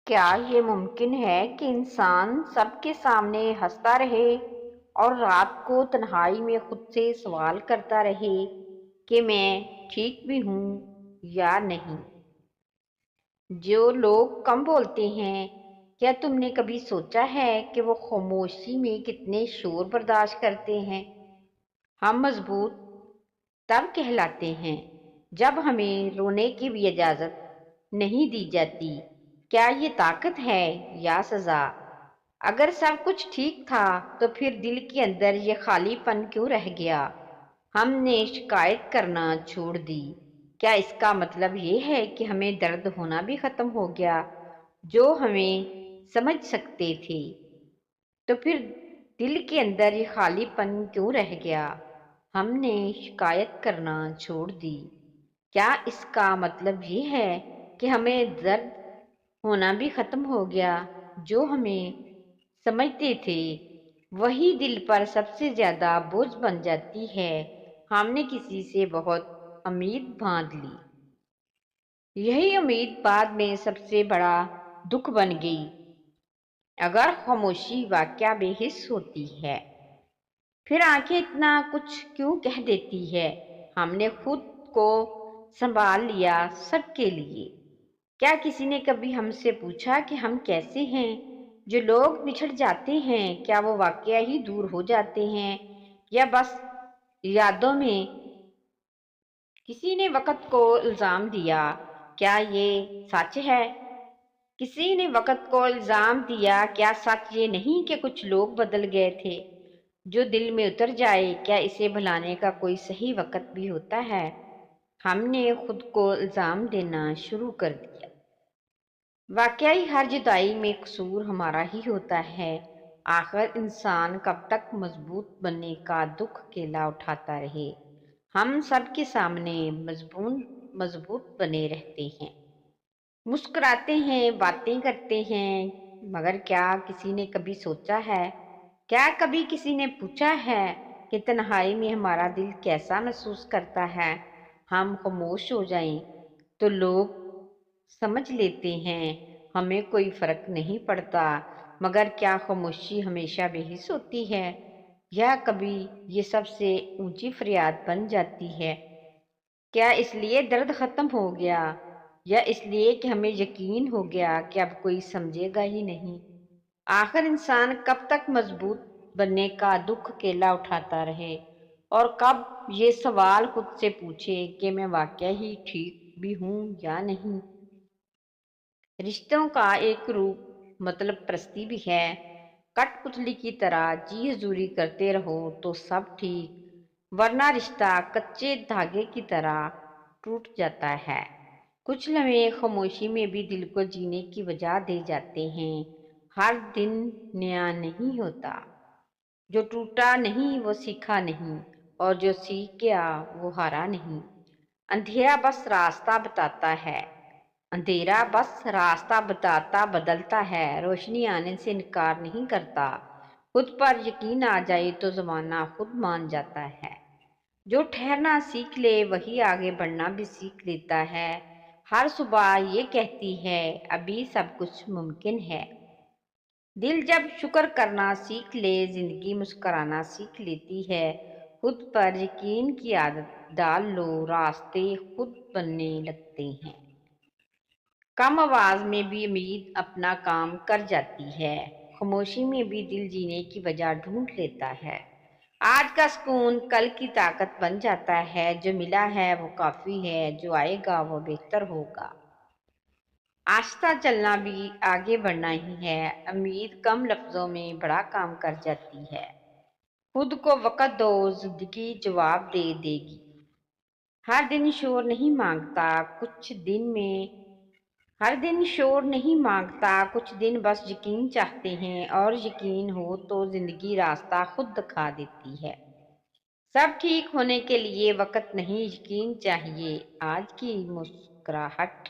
کیا یہ ممکن ہے کہ انسان سب کے سامنے ہنستا رہے اور رات کو تنہائی میں خود سے سوال کرتا رہے کہ میں ٹھیک بھی ہوں یا نہیں؟ جو لوگ کم بولتے ہیں، کیا تم نے کبھی سوچا ہے کہ وہ خاموشی میں کتنے شور برداشت کرتے ہیں؟ ہم مضبوط تب کہلاتے ہیں جب ہمیں رونے کی بھی اجازت نہیں دی جاتی۔ کیا یہ طاقت ہے یا سزا؟ اگر سب کچھ ٹھیک تھا تو پھر دل کے اندر یہ خالی پن کیوں رہ گیا؟ ہم نے شکایت کرنا چھوڑ دی۔ کیا اس کا مطلب یہ ہے کہ ہمیں درد ہونا بھی ختم ہو گیا؟ جو ہمیں سمجھ سکتے تھے تو پھر دل کے اندر یہ خالی پن کیوں رہ گیا؟ ہم نے شکایت کرنا چھوڑ دی۔ کیا اس کا مطلب یہ ہے کہ ہمیں درد ہونا بھی ختم ہو گیا؟ جو ہمیں سمجھتے تھے وہی دل پر سب سے زیادہ بوجھ بن جاتی ہے۔ ہم نے کسی سے بہت امید باندھ لی، یہی امید بعد میں سب سے بڑا دکھ بن گئی۔ اگر خاموشی واقعہ بے حس ہوتی ہے، پھر آنکھیں اتنا کچھ کیوں کہہ دیتی ہے؟ ہم نے خود کو سنبھال لیا سب کے لیے۔ کیا کسی نے کبھی ہم سے پوچھا کہ ہم کیسے ہیں؟ جو لوگ بچھڑ جاتے ہیں، کیا وہ واقعہ ہی دور ہو جاتے ہیں یا بس یادوں میں؟ کسی نے وقت کو الزام دیا، کیا یہ سچ ہے؟ کسی نے وقت کو الزام دیا، کیا سچ یہ نہیں کہ کچھ لوگ بدل گئے تھے؟ جو دل میں اتر جائے، کیا اسے بھلانے کا کوئی صحیح وقت بھی ہوتا ہے؟ ہم نے خود کو الزام دینا شروع کر دیا۔ واقعی ہر جدائی میں قصور ہمارا ہی ہوتا ہے۔ آخر انسان کب تک مضبوط بننے کا دکھ اکیلا اٹھاتا رہے؟ ہم سب کے سامنے مضبوط بنے رہتے ہیں، مسکراتے ہیں، باتیں کرتے ہیں، مگر کیا کسی نے کبھی سوچا ہے، کیا کبھی کسی نے پوچھا ہے کہ تنہائی میں ہمارا دل کیسا محسوس کرتا ہے؟ ہم خاموش ہو جائیں تو لوگ سمجھ لیتے ہیں ہمیں کوئی فرق نہیں پڑتا، مگر کیا خاموشی ہمیشہ بے حس ہوتی ہے یا کبھی یہ سب سے اونچی فریاد بن جاتی ہے؟ کیا اس لیے درد ختم ہو گیا یا اس لیے کہ ہمیں یقین ہو گیا کہ اب کوئی سمجھے گا ہی نہیں؟ آخر انسان کب تک مضبوط بننے کا دکھ اکیلا اٹھاتا رہے اور کب یہ سوال خود سے پوچھے کہ میں واقعی ہی ٹھیک بھی ہوں یا نہیں؟ رشتوں کا ایک روپ مطلب پرستی بھی ہے۔ کٹ پتلی کی طرح جی حضوری کرتے رہو تو سب ٹھیک، ورنہ رشتہ کچے دھاگے کی طرح ٹوٹ جاتا ہے۔ کچھ لمحے خاموشی میں بھی دل کو جینے کی وجہ دے جاتے ہیں۔ ہر دن نیا نہیں ہوتا، جو ٹوٹا نہیں وہ سیکھا نہیں، اور جو سیکھ گیا وہ ہارا نہیں۔ اندھیرا بس راستہ بتاتا ہے، اندھیرا بس راستہ بتاتا بدلتا ہے، روشنی آنے سے انکار نہیں کرتا۔ خود پر یقین آ جائے تو زمانہ خود مان جاتا ہے۔ جو ٹھہرنا سیکھ لے وہی آگے بڑھنا بھی سیکھ لیتا ہے۔ ہر صبح یہ کہتی ہے ابھی سب کچھ ممکن ہے۔ دل جب شکر کرنا سیکھ لے زندگی مسکرانا سیکھ لیتی ہے۔ خود پر یقین کی عادت ڈال لو، راستے خود بننے لگتے ہیں۔ کم آواز میں بھی امید اپنا کام کر جاتی ہے، خاموشی میں بھی دل جینے کی وجہ ڈھونڈ لیتا ہے۔ آج کا سکون کل کی طاقت بن جاتا ہے۔ جو ملا ہے وہ کافی ہے، جو آئے گا وہ بہتر ہوگا۔ آہستہ چلنا بھی آگے بڑھنا ہی ہے۔ امید کم لفظوں میں بڑا کام کر جاتی ہے۔ خود کو وقت دو، زندگی جواب دے دے گی۔ ہر دن شور نہیں مانگتا، کچھ دن بس یقین چاہتے ہیں، اور یقین ہو تو زندگی راستہ خود دکھا دیتی ہے۔ سب ٹھیک ہونے کے لیے وقت نہیں، یقین چاہیے۔ آج کی مسکراہٹ